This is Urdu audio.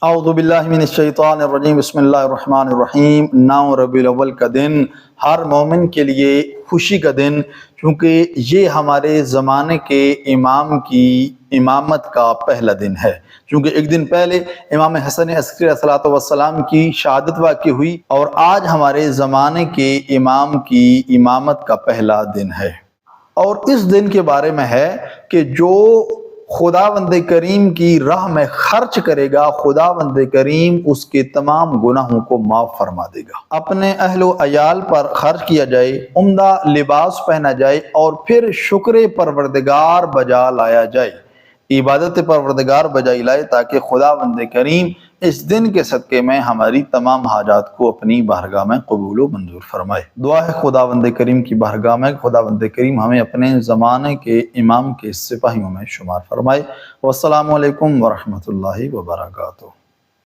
اعوذ باللہ من الشیطان الرجیم، بسم اللہ الرحمن الرحیم۔ 9 ربیع الاول کا دن ہر مومن کے لیے خوشی کا دن، چونکہ یہ ہمارے زمانے کے امام کی امامت کا پہلا دن ہے، چونکہ ایک دن پہلے امام حسن عسکری علیہ الصلوۃ والسلام کی شہادت واقع ہوئی، اور آج ہمارے زمانے کے امام کی امامت کا پہلا دن ہے۔ اور اس دن کے بارے میں ہے کہ جو خداوند کریم کی راہ میں خرچ کرے گا، خداوند کریم اس کے تمام گناہوں کو معاف فرما دے گا۔ اپنے اہل و عیال پر خرچ کیا جائے، عمدہ لباس پہنا جائے، اور پھر شکر پروردگار بجا لایا جائے، عبادت پروردگار بجائی لائے، تاکہ خداوند کریم اس دن کے صدقے میں ہماری تمام حاجات کو اپنی بارگاہ میں قبول و منظور فرمائے۔ دعا ہے خداوند کریم کی بارگاہ میں خداوند کریم ہمیں اپنے زمانے کے امام کے سپاہیوں میں شمار فرمائے۔ والسلام علیکم ورحمۃ اللہ وبرکاتہ۔